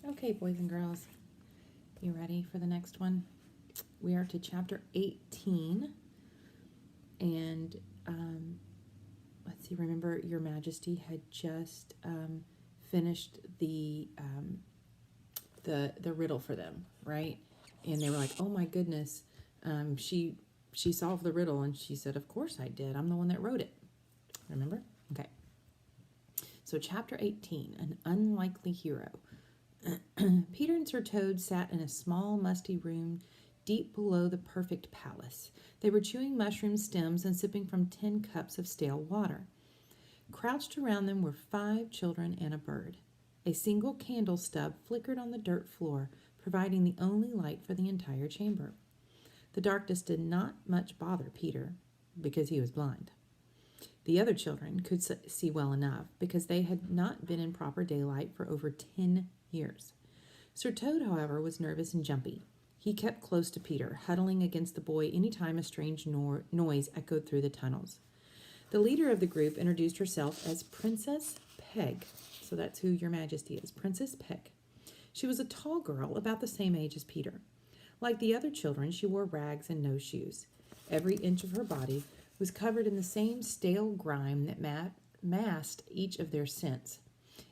Okay, boys and girls, you ready for the next one? We are to chapter 18, and let's see. Remember, Your Majesty had just finished the riddle for them, right? And they were like, "Oh my goodness, she solved the riddle," and she said, "Of course I did. I'm the one that wrote it." Remember? Okay. So chapter 18, an unlikely hero. Peter and Sir Toad sat in a small, musty room deep below the perfect palace. They were chewing mushroom stems and sipping from 10 cups of stale water. Crouched around them were 5 children and a bird. A single candle stub flickered on the dirt floor, providing the only light for the entire chamber. The darkness did not much bother Peter, because he was blind. The other children could see well enough, because they had not been in proper daylight for over 10 years. Sir Toad, however, was nervous and jumpy. He kept close to Peter, huddling against the boy any time a strange noise echoed through the tunnels. The leader of the group introduced herself as Princess Peg. So that's who Your Majesty is, Princess Peg. She was a tall girl, about the same age as Peter. Like the other children, she wore rags and no shoes. Every inch of her body was covered in the same stale grime that masked each of their scents.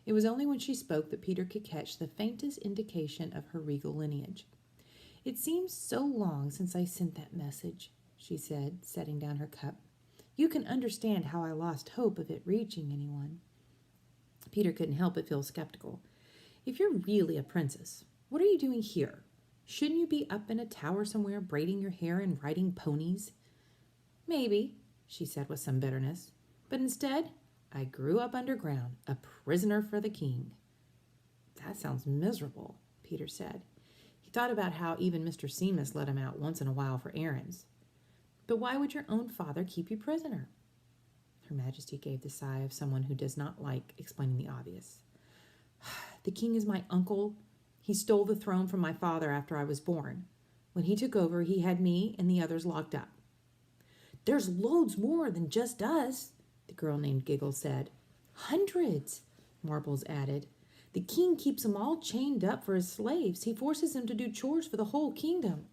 It was only when she spoke that Peter could catch the faintest indication of her regal lineage. "It seems so long since I sent that message," she said, setting down her cup. "You can understand how I lost hope of it reaching anyone." Peter couldn't help but feel skeptical. "If you're really a princess, what are you doing here? Shouldn't you be up in a tower somewhere braiding your hair and riding ponies?" "Maybe," she said with some bitterness. "But instead, I grew up underground, a prisoner for the king." "That sounds miserable," Peter said. He thought about how even Mr. Seamus let him out once in a while for errands. "But why would your own father keep you prisoner?" Her Majesty gave the sigh of someone who does not like explaining the obvious. "The king is my uncle. He stole the throne from my father after I was born. When he took over, he had me and the others locked up." "There's loads more than just us," the girl named Giggle said. "Hundreds," Marbles added. "The king keeps them all chained up for his slaves. He forces them to do chores for the whole kingdom."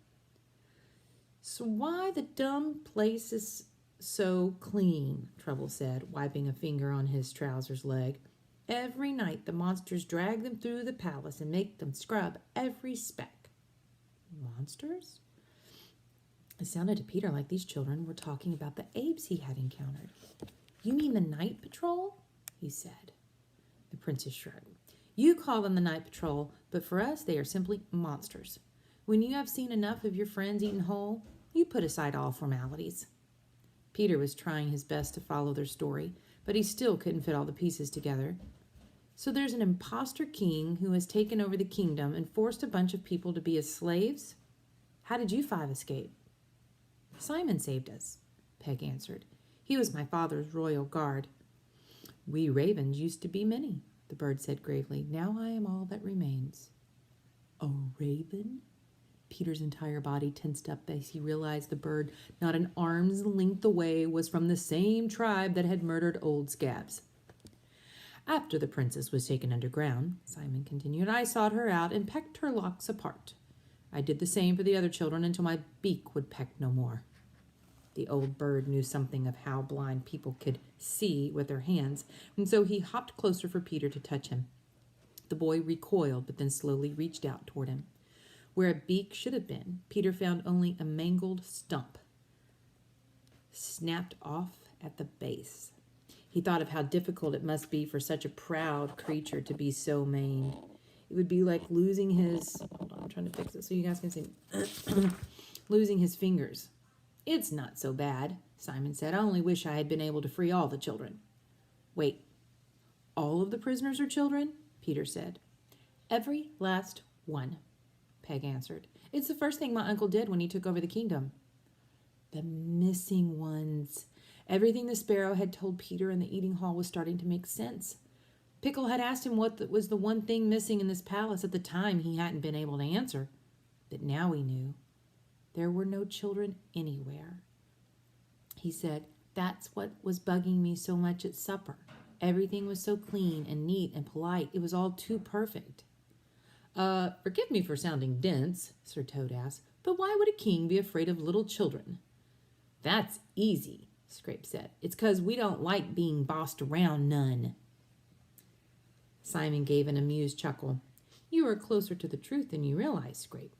"So why the dumb place is so clean?" Trouble said, wiping a finger on his trousers leg. "Every night the monsters drag them through the palace and make them scrub every speck." Monsters? It sounded to Peter like these children were talking about the apes he had encountered. "You mean the night patrol?" he said. The princess shrugged. "You call them the night patrol, but for us they are simply monsters. When you have seen enough of your friends eaten whole, you put aside all formalities." Peter was trying his best to follow their story, but he still couldn't fit all the pieces together. "So there's an imposter king who has taken over the kingdom and forced a bunch of people to be his slaves? How did you 5 escape?" "Simon saved us," Peg answered. "He was my father's royal guard." "We ravens used to be many," the bird said gravely. "Now I am all that remains." "A raven?" Peter's entire body tensed up as he realized the bird, not an arm's length away, was from the same tribe that had murdered old Scabs. "After the princess was taken underground," Simon continued, "I sought her out and pecked her locks apart. I did the same for the other children until my beak would peck no more." The old bird knew something of how blind people could see with their hands, and so he hopped closer for Peter to touch him. The boy recoiled, but then slowly reached out toward him. Where a beak should have been, Peter found only a mangled stump, snapped off at the base. He thought of how difficult it must be for such a proud creature to be so maimed. It would be like losing his... Hold on, I'm trying to fix it so you guys can see. Losing his fingers. "It's not so bad," Simon said. "I only wish I had been able to free all the children." "Wait, all of the prisoners are children?" Peter said. "Every last one," Peg answered. "It's the first thing my uncle did when he took over the kingdom." The missing ones. Everything the sparrow had told Peter in the eating hall was starting to make sense. Pickle had asked him what was the one thing missing in this palace. At the time he hadn't been able to answer, but now he knew. There were no children anywhere. He said, "That's what was bugging me so much at supper. Everything was so clean and neat and polite. It was all too perfect." Forgive me for sounding dense, Sir Toad asked, but why would a king be afraid of little children? That's easy, Scrape said. It's 'cause we don't like being bossed around none. Simon gave an amused chuckle. You are closer to the truth than you realize, Scrape.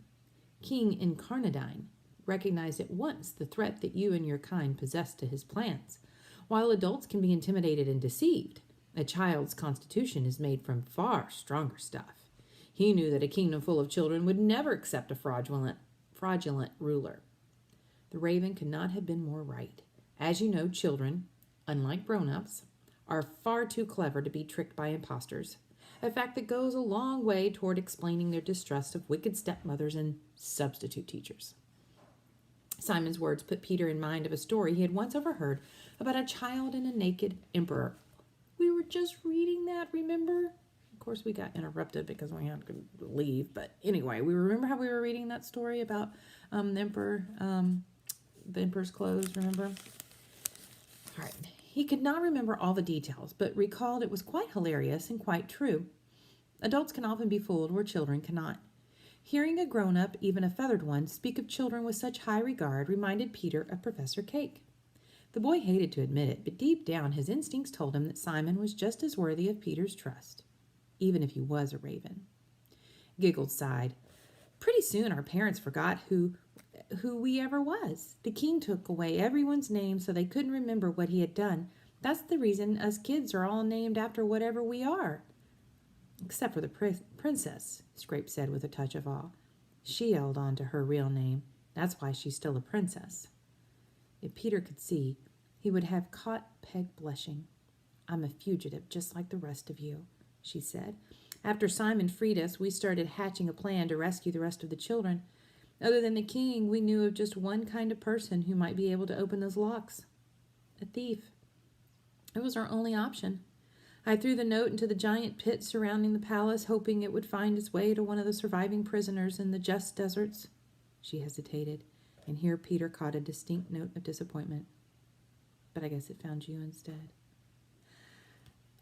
King Incarnadine recognized at once the threat that you and your kind possessed to his plans. While adults can be intimidated and deceived, a child's constitution is made from far stronger stuff. He knew that a kingdom full of children would never accept a fraudulent ruler. The raven could not have been more right. As you know, children, unlike grown-ups, are far too clever to be tricked by impostors, a fact that goes a long way toward explaining their distrust of wicked stepmothers and substitute teachers. Simon's words put Peter in mind of a story he had once overheard about a child and a naked emperor. We were just reading that, remember? Of course, we got interrupted because we had to leave. But anyway, we remember how we were reading that story about the emperor's clothes, remember? All right. He could not remember all the details, but recalled it was quite hilarious and quite true. Adults can often be fooled where children cannot. Hearing a grown-up, even a feathered one, speak of children with such high regard reminded Peter of Professor Cake. The boy hated to admit it, but deep down his instincts told him that Simon was just as worthy of Peter's trust, even if he was a raven. Giggled sighed. Pretty soon our parents forgot who we ever was. The king took away everyone's name so they couldn't remember what he had done. That's the reason us kids are all named after whatever we are. Except for the princess, Scrape said with a touch of awe. She held on to her real name. That's why she's still a princess. If Peter could see, he would have caught Peg blushing. I'm a fugitive just like the rest of you, she said. After Simon freed us, we started hatching a plan to rescue the rest of the children. Other than the king, we knew of just one kind of person who might be able to open those locks. A thief. It was our only option. I threw the note into the giant pit surrounding the palace, hoping it would find its way to one of the surviving prisoners in the just deserts. She hesitated, and here Peter caught a distinct note of disappointment. But I guess it found you instead.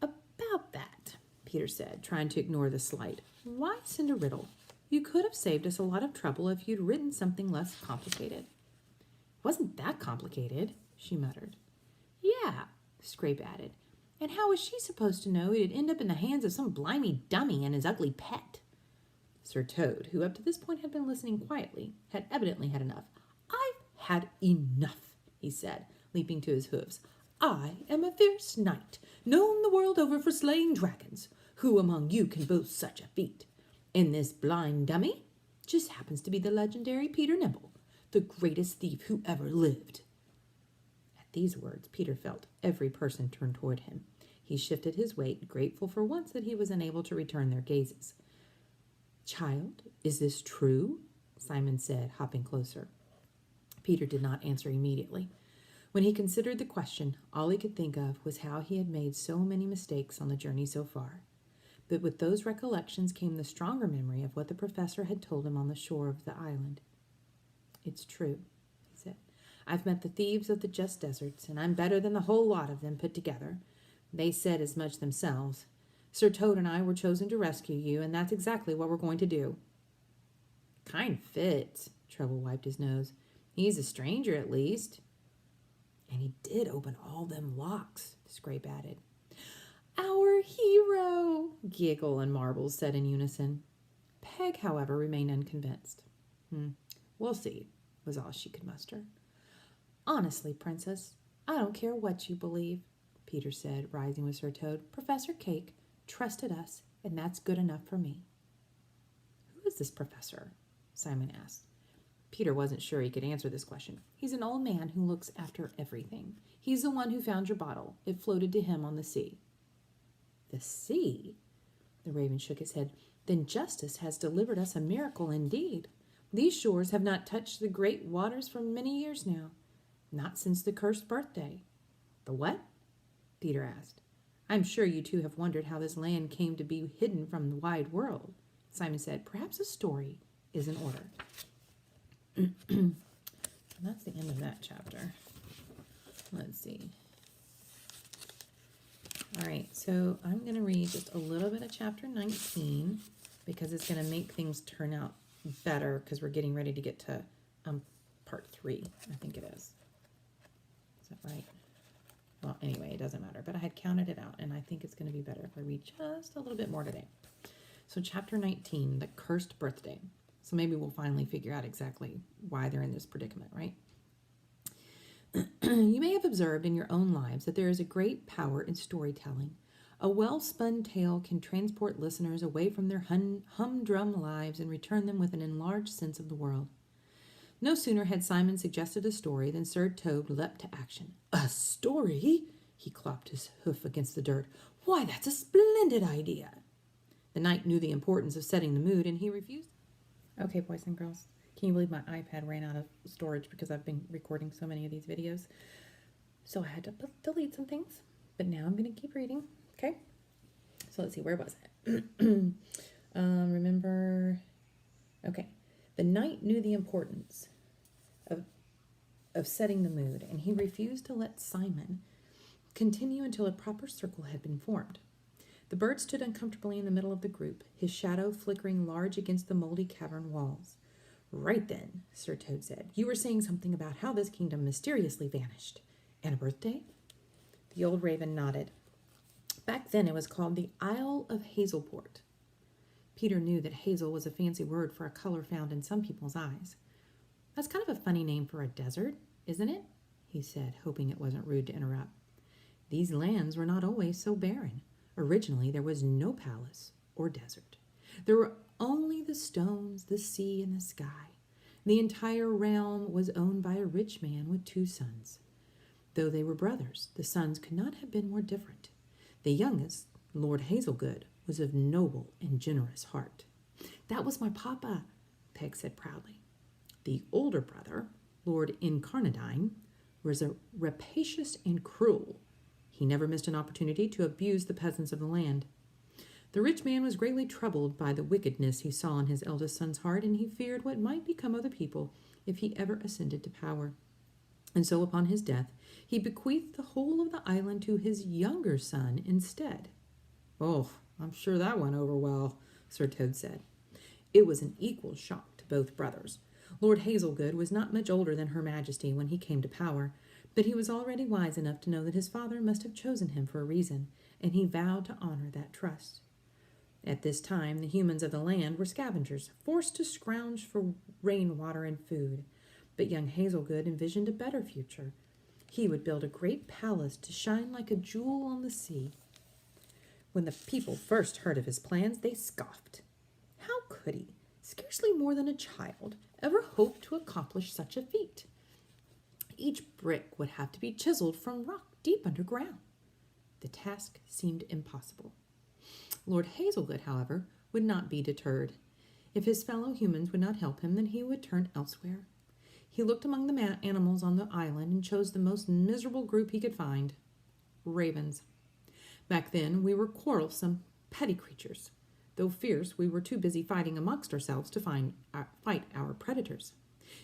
About that, Peter said, trying to ignore the slight. Why send a riddle? You could have saved us a lot of trouble if you'd written something less complicated. It wasn't that complicated, she muttered. Yeah, Scrape added. And how was she supposed to know it'd end up in the hands of some blimey dummy and his ugly pet? Sir Toad, who up to this point had been listening quietly, had evidently had enough. I've had enough, he said, leaping to his hoofs. I am a fierce knight, known the world over for slaying dragons. Who among you can boast such a feat? And this blind dummy just happens to be the legendary Peter Nimble, the greatest thief who ever lived. At these words, Peter felt every person turn toward him. He shifted his weight, grateful for once that he was unable to return their gazes. Child, is this true? Simon said, hopping closer. Peter did not answer immediately. When he considered the question, all he could think of was how he had made so many mistakes on the journey so far. But with those recollections came the stronger memory of what the professor had told him on the shore of the island. It's true, he said. I've met the thieves of the just deserts, and I'm better than the whole lot of them put together. They said as much themselves. Sir Toad and I were chosen to rescue you, and that's exactly what we're going to do. Kind fits, Treble wiped his nose. He's a stranger, at least. And he did open all them locks, Scrape added. Our hero, Giggle and Marbles said in unison. Peg, however, remained unconvinced. We'll see, was all she could muster. Honestly, Princess, I don't care what you believe, Peter said, rising with Sir Toad. Professor Cake trusted us, and that's good enough for me. Who is this professor? Simon asked. Peter wasn't sure he could answer this question. He's an old man who looks after everything. He's the one who found your bottle. It floated to him on the sea. The sea? The raven shook his head. Then justice has delivered us a miracle indeed. These shores have not touched the great waters for many years now. Not since the cursed birthday. The what? Peter asked. I'm sure you two have wondered how this land came to be hidden from the wide world. Simon said, perhaps a story is in order. And that's the end of that chapter. Let's see. All right, so I'm going to read just a little bit of chapter 19. because it's going to make things turn out better because we're getting ready to get to part 3, I think it is. Is that right? Well, anyway, it doesn't matter, but I had counted it out, and I think it's going to be better if I read just a little bit more today. So chapter 19, the cursed birthday. So maybe we'll finally figure out exactly why they're in this predicament, right? You may have observed in your own lives that there is a great power in storytelling. A well-spun tale can transport listeners away from their humdrum lives and return them with an enlarged sense of the world. No sooner had Simon suggested a story than Sir Toad leapt to action. A story? He clopped his hoof against the dirt. Why, that's a splendid idea. The knight knew the importance of setting the mood, and he refused. Okay, boys and girls, can you believe my iPad ran out of storage because I've been recording so many of these videos? So I had to delete some things, but now I'm going to keep reading, okay? So let's see, where was it? Remember, okay. The knight knew the importance of setting the mood, and he refused to let Simon continue until a proper circle had been formed. The bird stood uncomfortably in the middle of the group, his shadow flickering large against the moldy cavern walls. Right then, Sir Toad said, you were saying something about how this kingdom mysteriously vanished. And a birthday? The old raven nodded. Back then it was called the Isle of Hazelport. Peter knew that hazel was a fancy word for a color found in some people's eyes. That's kind of a funny name for a desert, isn't it? He said, hoping it wasn't rude to interrupt. These lands were not always so barren. Originally, there was no palace or desert. There were only the stones, the sea, and the sky. The entire realm was owned by a rich man with 2 sons. Though they were brothers, the sons could not have been more different. The youngest, Lord Hazelgood, was of noble and generous heart. That was my papa, Peg said proudly. The older brother, Lord Incarnadine, was rapacious and cruel. He never missed an opportunity to abuse the peasants of the land. The rich man was greatly troubled by the wickedness he saw in his eldest son's heart, and he feared what might become of the people if he ever ascended to power. And so upon his death, he bequeathed the whole of the island to his younger son instead. Oh, I'm sure that went over well, Sir Toad said. It was an equal shock to both brothers. Lord Hazelgood was not much older than Her Majesty when he came to power, but he was already wise enough to know that his father must have chosen him for a reason, and he vowed to honor that trust. At this time, the humans of the land were scavengers, forced to scrounge for rainwater and food. But young Hazelgood envisioned a better future. He would build a great palace to shine like a jewel on the sea. When the people first heard of his plans, they scoffed. How could he, scarcely more than a child, ever hope to accomplish such a feat? Each brick would have to be chiseled from rock deep underground. The task seemed impossible. Lord Hazelgood, however, would not be deterred. If his fellow humans would not help him, then he would turn elsewhere. He looked among the animals on the island and chose the most miserable group he could find, ravens. Back then, we were quarrelsome, petty creatures. Though fierce, we were too busy fighting amongst ourselves to fight our predators.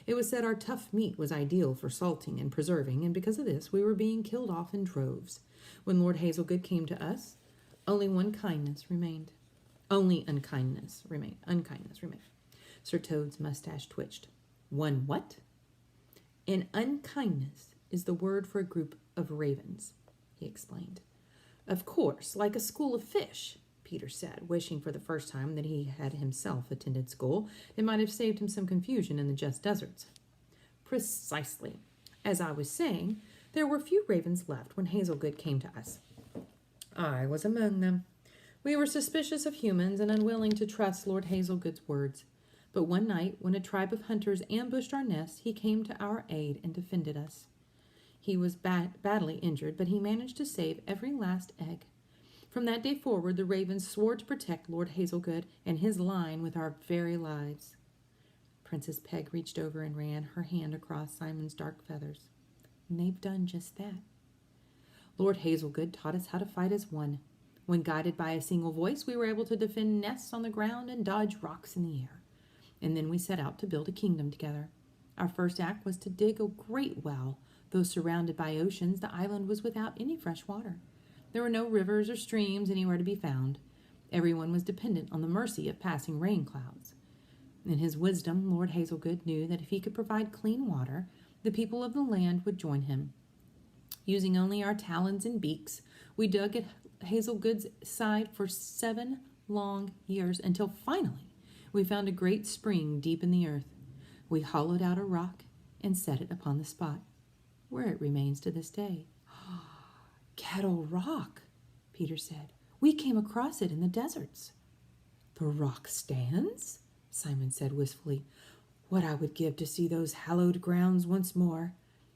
It was said our tough meat was ideal for salting and preserving, and because of this, we were being killed off in droves. When Lord Hazelgood came to us, only unkindness remained. Unkindness remained. Sir Toad's mustache twitched. One what? An unkindness is the word for a group of ravens, he explained. Of course, like a school of fish, Peter said, wishing for the first time that he had himself attended school. It might have saved him some confusion in the just deserts. Precisely. As I was saying, there were few ravens left when Hazelgood came to us. I was among them. We were suspicious of humans and unwilling to trust Lord Hazelgood's words. But one night, when a tribe of hunters ambushed our nest, he came to our aid and defended us. He was badly injured, but he managed to save every last egg. From that day forward, the ravens swore to protect Lord Hazelgood and his line with our very lives. Princess Peg reached over and ran her hand across Simon's dark feathers. And they've done just that. Lord Hazelgood taught us how to fight as one. When guided by a single voice, we were able to defend nests on the ground and dodge rocks in the air. And then we set out to build a kingdom together. Our first act was to dig a great well. Though surrounded by oceans, the island was without any fresh water. There were no rivers or streams anywhere to be found. Everyone was dependent on the mercy of passing rain clouds. In his wisdom, Lord Hazelgood knew that if he could provide clean water, the people of the land would join him. Using only our talons and beaks, we dug at Hazelgood's side for 7 long years until finally we found a great spring deep in the earth. We hollowed out a rock and set it upon the spot, where it remains to this day. Kettle Rock, Peter said. We came across it in the deserts. The rock stands? Simon said wistfully. What I would give to see those hallowed grounds once more.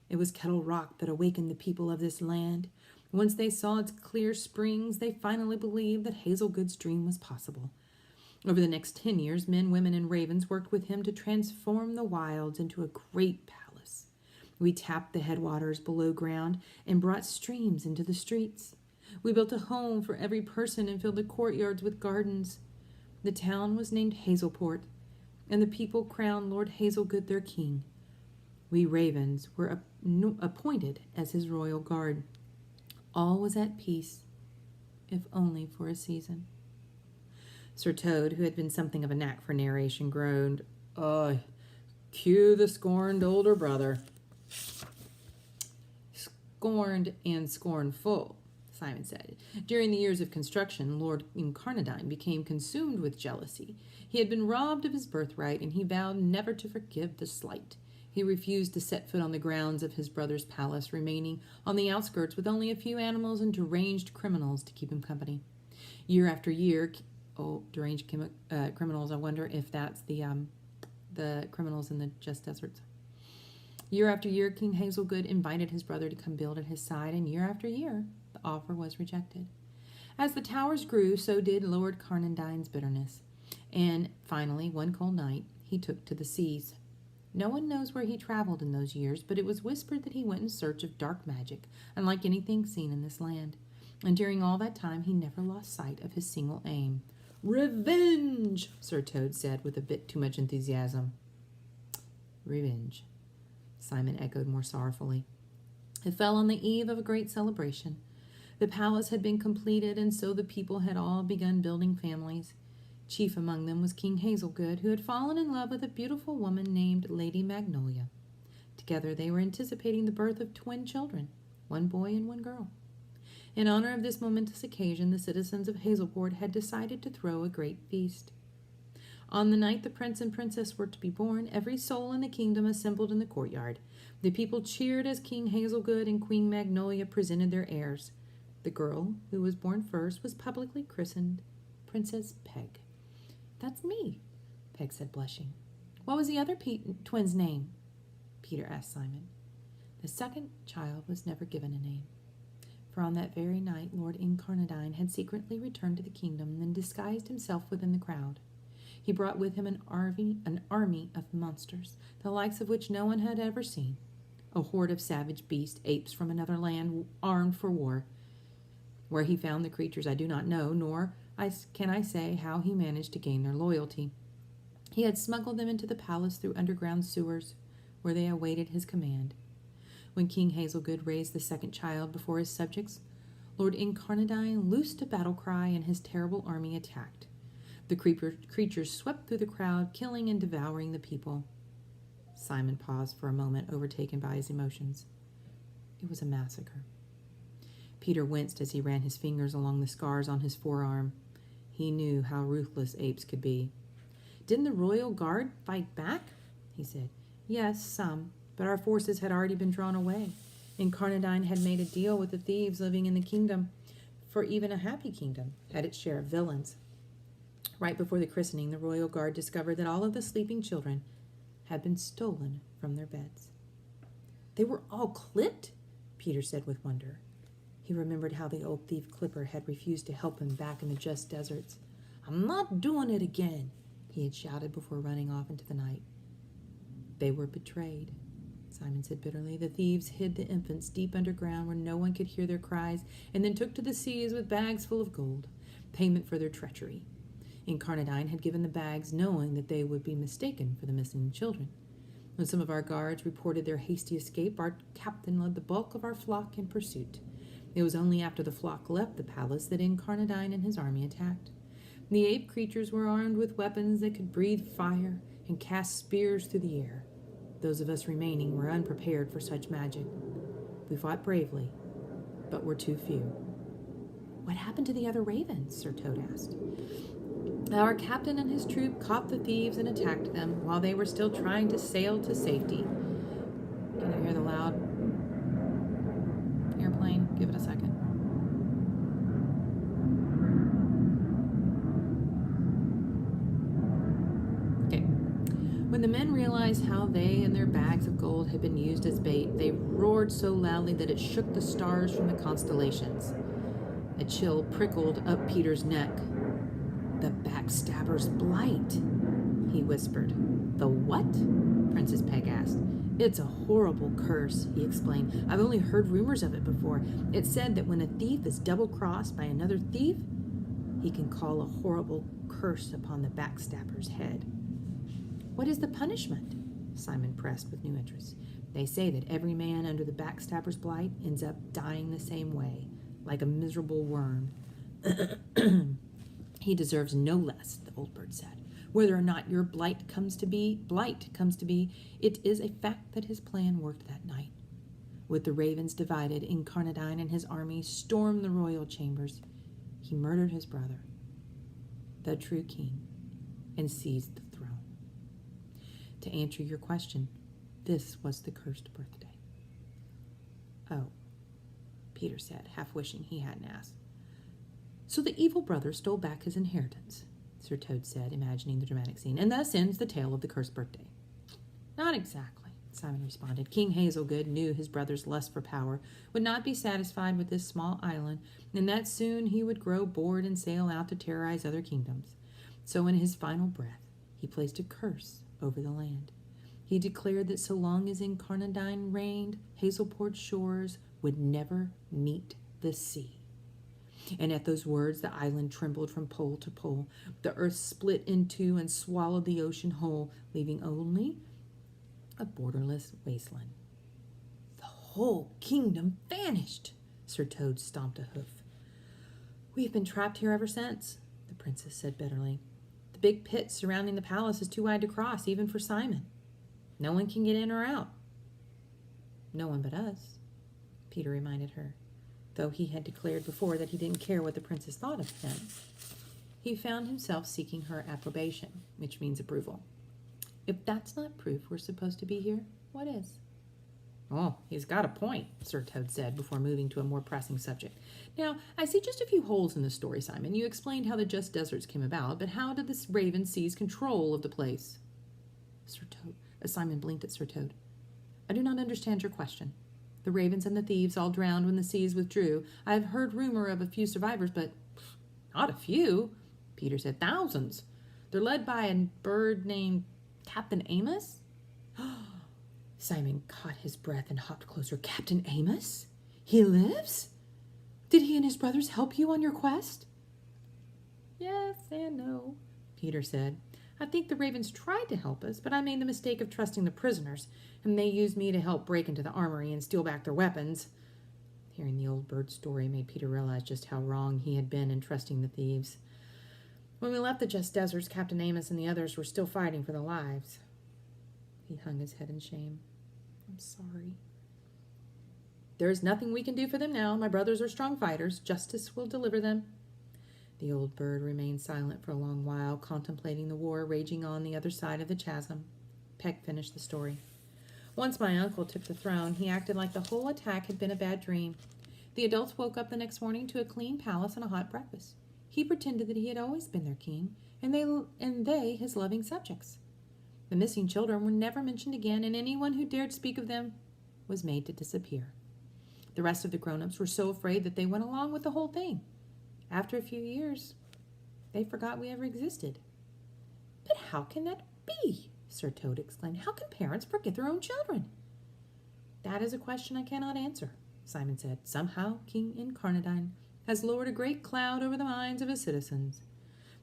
It was Kettle Rock that awakened the people of this land. Once they saw its clear springs, they finally believed that Hazelgood's dream was possible. Over the next 10 years, men, women, and ravens worked with him to transform the wilds into a great palace. We tapped the headwaters below ground and brought streams into the streets. We built a home for every person and filled the courtyards with gardens. The town was named Hazelport, and the people crowned Lord Hazelgood their king. We ravens were appointed as his royal guard. All was at peace, if only for a season. Sir Toad, who had been something of a knack for narration, groaned, cue the scorned older brother. Scorned and scornful, Simon said. During the years of construction, Lord Incarnadine became consumed with jealousy. He had been robbed of his birthright, and he vowed never to forgive the slight. He refused to set foot on the grounds of his brother's palace, remaining on the outskirts with only a few animals and deranged criminals to keep him company. Year after year, deranged criminals, I wonder if that's the criminals in the just deserts. Year after year, King Hazelgood invited his brother to come build at his side, and year after year, the offer was rejected. As the towers grew, so did Lord Carnadine's bitterness. And finally, one cold night, he took to the seas. No one knows where he traveled in those years, but it was whispered that he went in search of dark magic, unlike anything seen in this land. And during all that time, he never lost sight of his single aim. Revenge, Sir Toad said with a bit too much enthusiasm. Revenge, Simon echoed more sorrowfully. It fell on the eve of a great celebration. The palace had been completed, and so the people had all begun building families. Chief among them was King Hazelgood, who had fallen in love with a beautiful woman named Lady Magnolia. Together they were anticipating the birth of twin children, one boy and one girl. In honor of this momentous occasion, the citizens of Hazelport had decided to throw a great feast. On the night the prince and princess were to be born, every soul in the kingdom assembled in the courtyard. The people cheered as King Hazelgood and Queen Magnolia presented their heirs. The girl, who was born first, was publicly christened Princess Peg. That's me, Peg said, blushing. What was the other twin's name? Peter asked Simon. The second child was never given a name, for on that very night Lord Incarnadine had secretly returned to the kingdom and disguised himself within the crowd. He brought with him an army of monsters, the likes of which no one had ever seen. A horde of savage beast apes from another land, armed for war. Where he found the creatures I do not know, nor can I say how he managed to gain their loyalty. He had smuggled them into the palace through underground sewers, where they awaited his command. When King Hazelgood raised the second child before his subjects, Lord Incarnadine loosed a battle cry, and his terrible army attacked. The creatures swept through the crowd, killing and devouring the people. Simon paused for a moment, overtaken by his emotions. It was a massacre. Peter winced as he ran his fingers along the scars on his forearm. He knew how ruthless apes could be. Didn't the royal guard fight back? He said. Yes, some, but our forces had already been drawn away. Incarnadine had made a deal with the thieves living in the kingdom, for even a happy kingdom had its share of villains. Right before the christening, the royal guard discovered that all of the sleeping children had been stolen from their beds. They were all clipped? Peter said with wonder. He remembered how the old thief Clipper had refused to help him back in the just deserts. I'm not doing it again, he had shouted before running off into the night. They were betrayed, Simon said bitterly. The thieves hid the infants deep underground where no one could hear their cries, and then took to the seas with bags full of gold, payment for their treachery. Incarnadine had given the bags knowing that they would be mistaken for the missing children. When some of our guards reported their hasty escape, our captain led the bulk of our flock in pursuit. It was only after the flock left the palace that Incarnadine and his army attacked. The ape creatures were armed with weapons that could breathe fire and cast spears through the air. Those of us remaining were unprepared for such magic. We fought bravely, but were too few. What happened to the other ravens? Sir Toad asked. Our captain and his troop caught the thieves and attacked them while they were still trying to sail to safety. Can you hear the loud airplane? Give it a second. Okay. When the men realized how they and their bags of gold had been used as bait, they roared so loudly that it shook the stars from the constellations. A chill prickled up Peter's neck. The backstabber's blight, he whispered. The what? Princess Peg asked. It's a horrible curse, he explained. I've only heard rumors of it before. It said that when a thief is double-crossed by another thief, he can call a horrible curse upon the backstabber's head. What is the punishment? Simon pressed with new interest. They say that every man under the backstabber's blight ends up dying the same way, like a miserable worm. He deserves no less, the old bird said. Whether or not your blight comes to be, it is a fact that his plan worked that night. With the ravens divided, Incarnadine and his army stormed the royal chambers. He murdered his brother, the true king, and seized the throne. To answer your question, this was the cursed birthday. Oh, Peter said, half wishing he hadn't asked. So the evil brother stole back his inheritance, Sir Toad said, imagining the dramatic scene, and thus ends the tale of the cursed birthday. Not exactly, Simon responded. King Hazelgood knew his brother's lust for power would not be satisfied with this small island, and that soon he would grow bored and sail out to terrorize other kingdoms. So in his final breath, he placed a curse over the land. He declared that so long as Incarnadine reigned, Hazelport's shores would never meet the sea. And at those words, the island trembled from pole to pole. The earth split in two and swallowed the ocean whole, leaving only a borderless wasteland. The whole kingdom vanished. Sir Toad stomped a hoof. We've been trapped here ever since, the princess said bitterly. The big pit surrounding the palace is too wide to cross, even for Simon. No one can get in or out. No one but us, Peter reminded her. Though he had declared before that he didn't care what the princess thought of him, he found himself seeking her approbation, which means approval. If that's not proof we're supposed to be here, what is? Oh, he's got a point, Sir Toad said, before moving to a more pressing subject. Now, I see just a few holes in the story, Simon. You explained how the Just Deserts came about, but how did this raven seize control of the place? Simon blinked at Sir Toad. I do not understand your question. The ravens and the thieves all drowned when the seas withdrew. I have heard rumor of a few survivors, but not a few, Peter said. Thousands. They're led by a bird named Captain Amos. Simon caught his breath and hopped closer. Captain Amos? He lives? Did he and his brothers help you on your quest? Yes and no, Peter said. I think the ravens tried to help us, but I made the mistake of trusting the prisoners, and they used me to help break into the armory and steal back their weapons. Hearing the old bird story made Peter realize just how wrong he had been in trusting the thieves. When we left the Just Deserts, Captain Amos and the others were still fighting for their lives. He hung his head in shame. I'm sorry. There is nothing we can do for them now. My brothers are strong fighters. Justice will deliver them. The old bird remained silent for a long while, contemplating the war raging on the other side of the chasm. Peg finished the story. Once my uncle took the throne, he acted like the whole attack had been a bad dream. The adults woke up the next morning to a clean palace and a hot breakfast. He pretended that he had always been their king, and they his loving subjects. The missing children were never mentioned again, and anyone who dared speak of them was made to disappear. The rest of the grown-ups were so afraid that they went along with the whole thing. After a few years, they forgot we ever existed. But how can that be? Sir Toad exclaimed. How can parents forget their own children? That is a question I cannot answer, Simon said. Somehow King Incarnadine has lowered a great cloud over the minds of his citizens.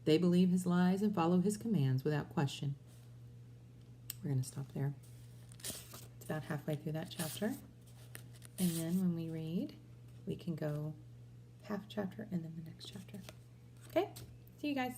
They believe his lies and follow his commands without question. We're going to stop there. It's about halfway through that chapter. And then when we read, we can go half chapter and then the next chapter. Okay? See you guys.